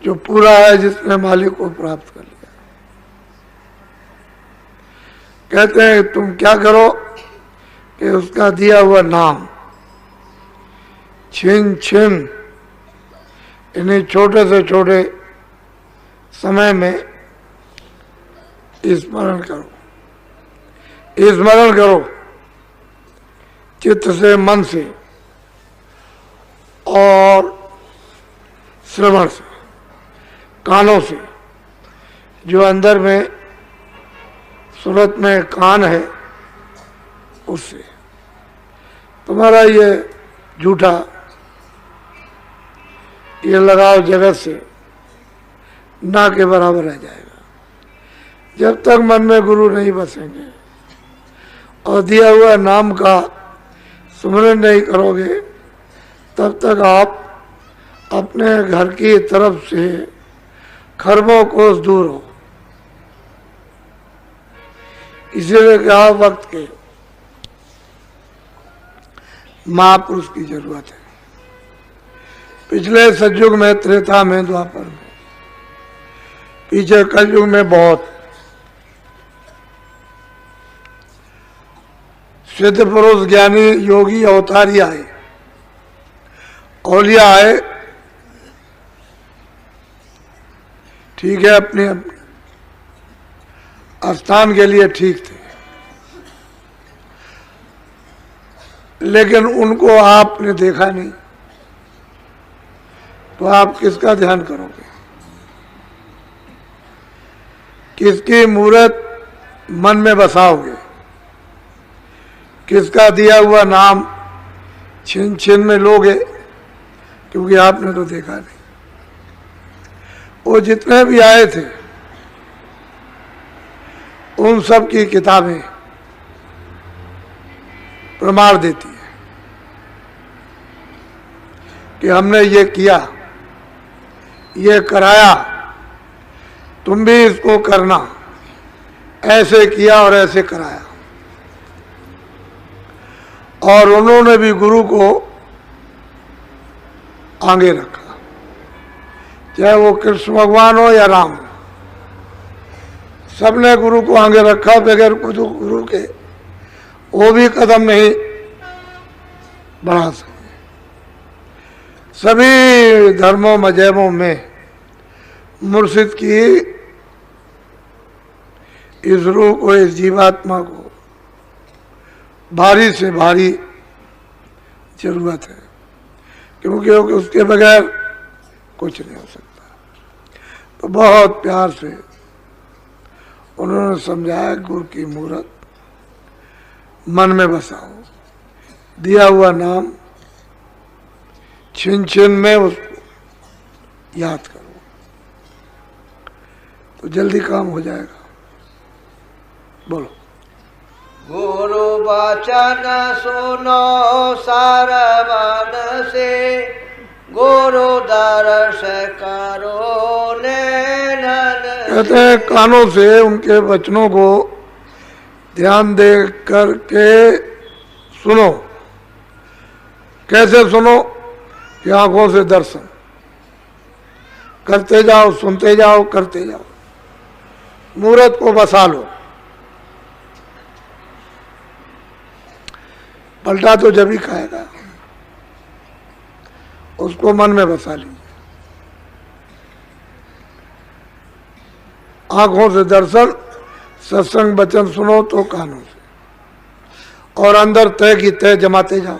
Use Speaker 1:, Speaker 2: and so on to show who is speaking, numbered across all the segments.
Speaker 1: जो पूरा है, जिसने मालिक को प्राप्त कर लिया। कहते हैं तुम क्या करो कि उसका दिया हुआ नाम छिन छिन इन्हीं छोटे से छोटे समय में स्मरण करो, स्मरण करो चित्त से, मन से और श्रवण से, कानों से। जो अंदर में सूरत में कान है उससे तुम्हारा ये झूठा ये लगाव जगत से ना के बराबर रह जाएगा। जब तक मन में गुरु नहीं बसेंगे और दिया हुआ नाम का सुमरन नहीं करोगे, तब तक आप अपने घर की तरफ से खरबों कोस दूर हो। इसीलिए कहा वक्त के महापुरुष की जरूरत है। पिछले सतयुग में, त्रेता में, द्वापर में, पीछे कलयुग में बहुत सिद्ध पुरुष, ज्ञानी, योगी, अवतारी आए, औलिया आए, ठीक है, अपने अपने स्थान के लिए ठीक थे, लेकिन उनको आपने देखा नहीं, तो आप किसका ध्यान करोगे? किसकी मूर्त मन में बसाओगे? किसका दिया हुआ नाम छिन छिन में लोगे? क्योंकि आपने तो देखा नहीं। वो जितने भी आए थे उन सब की किताबें प्रमाण देती है कि हमने ये किया, ये कराया, तुम भी इसको करना, ऐसे किया और ऐसे कराया। और उन्होंने भी गुरु को आगे रखा, चाहे वो कृष्ण भगवान हो या राम, सबने गुरु को आगे रखा। बगैर गुरु के वो भी कदम नहीं बढ़ा सके। सभी धर्मों मजहबों में मुर्शिद की इस रूह को, इस जीवात्मा को भारी से भारी जरूरत है, क्योंकि उसके बगैर कुछ नहीं हो सकता। तो बहुत प्यार से उन्होंने समझाया, गुरु की मूर्त मन में बसाओ, दिया हुआ नाम छिन छिन में उसको याद करो, तो जल्दी काम हो जाएगा। बोलो।
Speaker 2: गुरु वचन सुनो सरवन से, गुरु दर्श करो नैनन।
Speaker 1: कहते हैं कानों से उनके वचनों को ध्यान दे करके सुनो। कैसे सुनो? कि आंखों से दर्शन करते जाओ, सुनते जाओ, करते जाओ, मूर्त को बसा लो। पलटा तो जब ही खाएगा, उसको मन में बसा लीजिए। आंखों से दर्शन, सत्संग वचन सुनो तो कानों से, और अंदर तय की तय जमाते जाओ।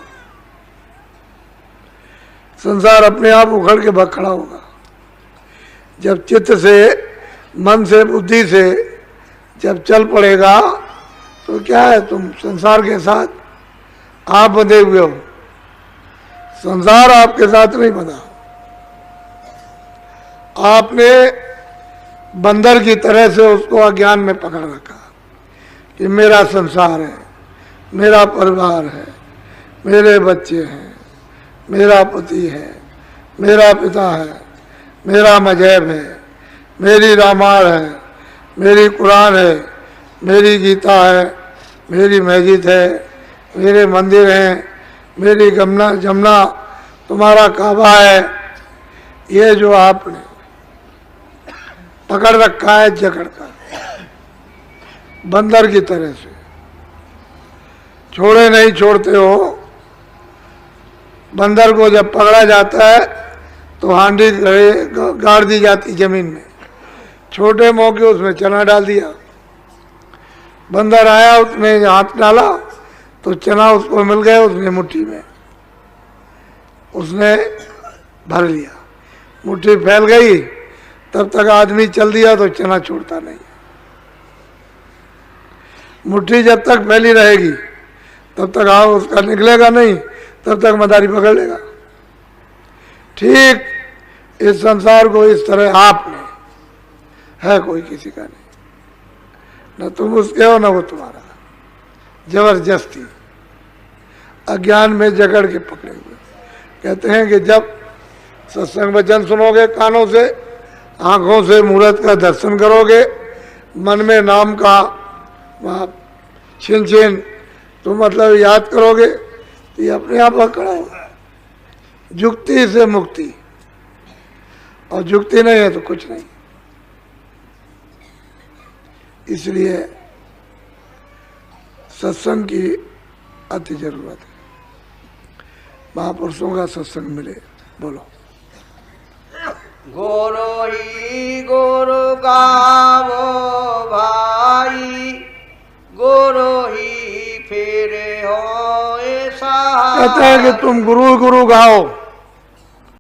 Speaker 1: संसार अपने आप उखड़ के भाग खड़ा होगा। जब चित्त से, मन से, बुद्धि से जब चल पड़ेगा, तो क्या है, तुम संसार के साथ आप बंधे हुए हो, संसार आपके साथ नहीं बंधा। आपने बंदर की तरह से उसको अज्ञान में पकड़ रखा कि मेरा संसार है, मेरा परिवार है, मेरे बच्चे हैं, मेरा पति है, मेरा पिता है, मेरा मजहब है, मेरी रामायण है, मेरी कुरान है, मेरी गीता है, मेरी मस्जिद है, मेरे मंदिर हैं, मेरी जमुना तुम्हारा काबा है। ये जो आपने पकड़ रखा है जकड़ कर, बंदर की तरह से छोड़े नहीं छोड़ते हो। बंदर को जब पकड़ा जाता है तो हांडी गाड़ दी जाती जमीन में, छोटे मौके उसमें चना डाल दिया। बंदर आया, उसने हाथ डाला तो चना उसको मिल गया, उसने मुट्ठी में उसने भर लिया, मुट्ठी फैल गई। तब तक आदमी चल दिया तो चना छोड़ता नहीं। मुट्ठी जब तक फैली रहेगी तब तक हाथ उसका निकलेगा नहीं, तब तक मदारी पकड़ लेगा। ठीक इस संसार को इस तरह आपने है, कोई किसी का नहीं, न तुम उसके हो न वो तुम्हारा। जबरदस्ती अज्ञान में जकड़ के पकड़े हुए। कहते हैं कि जब सत्संग वचन सुनोगे कानों से, आंखों से मूर्त का दर्शन करोगे, मन में नाम का वहाँ छिन छिन तो मतलब याद करोगे तो ये अपने आप खड़ा होगा। जुक्ति से मुक्ति, और जुक्ति नहीं है तो कुछ नहीं। इसलिए सत्संग की अति जरूरत है। महापुरुषों का सत्संग मिले। बोलो।
Speaker 2: गुरु ही गुरु गावो भाई, गुरु ही फिर हो ऐसा।
Speaker 1: कहते हैं कि तुम गुरु गुरु गाओ,